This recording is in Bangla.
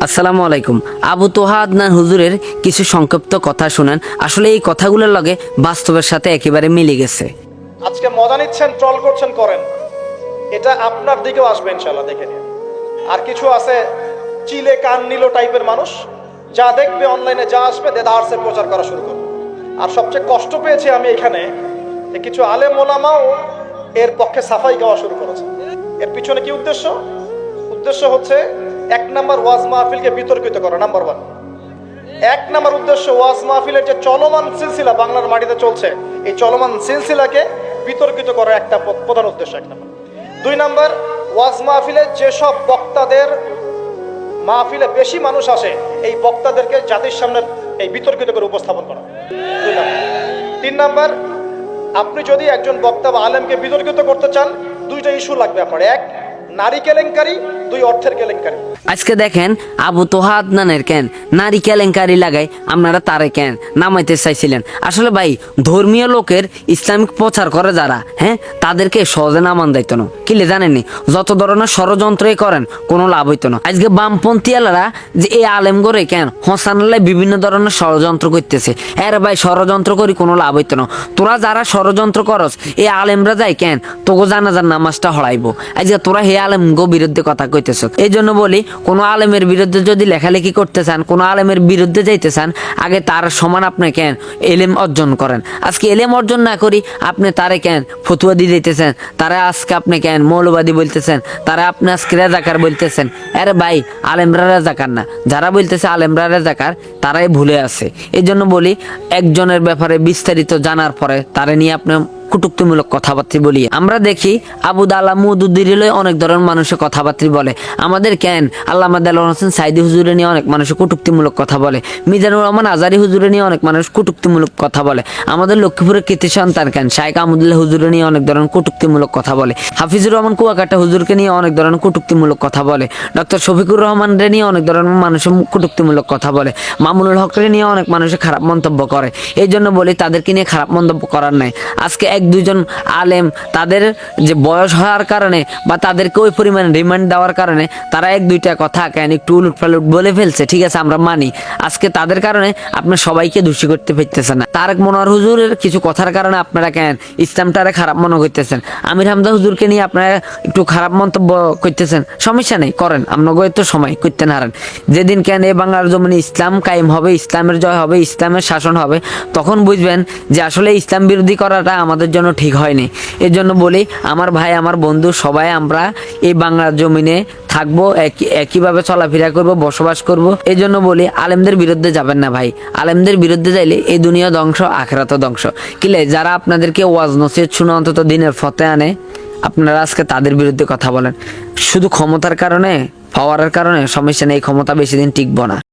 আসসালামু আলাইকুম। আবু তোহা আদনান হুজুরের কিছু সংক্ষিপ্ত কথা শুনেন। আসলে এই কথাগুলোর লগে বাস্তবের সাথে একেবারে মিলে গেছে। আজকে মজা নিচ্ছেন, ট্রল করছেন, করেন, এটা আপনার দিকেও আসবে ইনশাল্লাহ, দেখে নিন। আর কিছু আছে চিলে কান নিল টাইপের মানুষ, যা দেখবে অনলাইনে যা আসবে দেদারসের প্রচার করা শুরু করবে। আর সবচেয়ে কষ্ট পেয়েছি আমি এখানে যে কিছু আলেম ওলামাও এর পক্ষে সাফাই গাওয়া শুরু করেছে। এর পিছনে কি উদ্দেশ্য? উদ্দেশ্য হচ্ছে এক নাম্বার ওয়াজ মাহফিলকে বিতর্কিত করা, নাম্বার ওয়ান। এক নাম্বার উদ্দেশ্য ওয়াজ মাহফিলের যে চলমান সিলসিলা বাংলার মাটিতে চলছে, এই চলমান সিলসিলাকে বিতর্কিত করা একটা প্রধান উদ্দেশ্য, এক নাম্বার। দুই নাম্বার, ওয়াজ মাহফিলে যেসব বক্তাদের মাহফিলে বেশি মানুষ আসে, এই বক্তাদেরকে জাতির সামনে এই বিতর্কিত করে উপস্থাপন করা, দুই নাম্বার। তিন নাম্বার, আপনি যদি একজন বক্তা বা আলেমকে বিতর্কিত করতে চান, দুইটা ইস্যু লাগবে আপনার। এক, নারী কেলেঙ্কারি, দুই, অর্থের কেলেঙ্কারি। আজকে দেখেন আবু তোহা আদনানের কেন নারী কেলেঙ্কারি লাগাই আপনারা তারে কেন নামাইতে চাইছিলেন। আসলে ভাই, ধর্মীয় লোকের ইসলামিক প্রচার করে যারা, তাদেরকে সহজে নামান দিত না। কিলে জানেননি, যত ধরনের ষড়যন্ত্রই করেন কোনো লাভ হইতো না। আজকে বামপন্থী আলারা যে এই আলেম করে কেন হোসানাল্লাহ বিভিন্ন ধরনের ষড়যন্ত্র করতেছে, এর ভাই ষড়যন্ত্র করি কোনো লাভ হইতো না। তোরা যারা ষড়যন্ত্র করস, এই আলেমরা যাই কেন তোকে জানাজার নামাজটা হড়াইবো। আজকে তোরা হে আলেমগো বিরুদ্ধে কথা কইতেছ। এই জন্য বলি, কোনো আলেমের বিরুদ্ধে যদি লেখালেখি করতে চান, কোনো আলেমের বিরুদ্ধে যাইতে চান, আগে তার সমান আপনি কেন এলেম অর্জন করেন। আজকে এলেম অর্জন না করি আপনি তারে কেন ফতুয়া দিয়ে দিতেছেন, তারা আজকে আপনি কেন মৌলবাদী বলতেছেন, তারা আপনি আজকে রেজাকার বলতেছেন। আরে ভাই, আলেমরা রেজাকার না, যারা বলতেছে আলেমরা রেজাকার তারাই ভুলে আছে। এই জন্য বলি, একজনের ব্যাপারে বিস্তারিত জানার পরে তারে নিয়ে আপনি কটুক্তিমূলক কথাবার্তা বলি। আমরা দেখি আবু দালা মুদুদ্দিরিলয় অনেক ধরনের মানুষের কথাবার্তা বলে। আমাদের কেন আল্লামা দেলোয়ার হোসেন সাইদি হুজুরে নিয়ে অনেক মানুষ কটুক্তিমূলক কথা বলে। মিজানুর রহমান আজারি হুজুরে নিয়ে অনেক মানুষ কটুক্তিমূলক কথা বলে। আমাদের লক্ষ্মীপুরের কৃতি সন্তান কেন শাইখ আহমদুল্লাহ হুজুরে নিয়ে অনেক ধরনের কটুক্তিমূলক কথা বলে। হাফিজুর রহমান কুয়াকাটা হুজুরকে নিয়ে অনেক ধরনের কটুক্তিমূলক কথা বলে। ডক্টর শফিকুর রহমানরে নিয়ে অনেক ধরনের মানুষের কটুক্তিমূলক কথা বলে। মামুনুল হকরে নিয়ে অনেক মানুষের খারাপ মন্তব্য করে। এই জন্য বলি, তাদেরকে নিয়ে খারাপ মন্তব্য করার নাই। আজকে এক দুইজন আলেম তাদের যে বয়স হওয়ার কারণে বা তাদেরকে ওই পরিমাণে রিমান্ড দেওয়ার কারণে তারা এক দুইটা কথা কেন একটু উলট পালট বলে ফেলছে, ঠিক আছে, আমরা মানি। আজকে তাদের কারণে আপনার সবাইকে দোষী করতে পারতেছেন না। তারেক মনোয়ার হুজুরের কিছু কথার কারণে আপনারা কেন ইসলামটারে খারাপ মনে করতেছেন। আমির হামজা হুজুরকে নিয়ে আপনারা একটু খারাপ মন্তব্য করতেছেন, সমস্যা নেই, করেন, আপনাকে তো সময় করতে নারেন। যেদিন কেন এই বাংলার জমিনে ইসলাম কায়েম হবে, ইসলামের জয় হবে, ইসলামের শাসন হবে, তখন বুঝবেন যে আসলে ইসলাম বিরোধী করাটা আমাদের জন্য ঠিক হয়নি। এর জন্য বলি, আমার ভাই, আমার বন্ধু, সবাই আমরা এই বাংলার জমিনে থাকবো, একইভাবে চলাফেরা করব, বসবাস করব। এই জন্য বলি, আলেমদের বিরুদ্ধে যাবেন না ভাই। আলেমদের বিরুদ্ধে যাইলে এই দুনিয়া ধ্বংস, আখিরাত ধ্বংস। কিলে যারা আপনাদেরকে ওয়াজ নসিহত শুনে অন্তত দিনের ফতে আনে, আপনারা আজকে তাদের বিরুদ্ধে কথা বলেন। শুধু ক্ষমতার কারণে, পাওয়ারের কারণে সমস্যা নেই, ক্ষমতা বেশি দিন টিকবো না।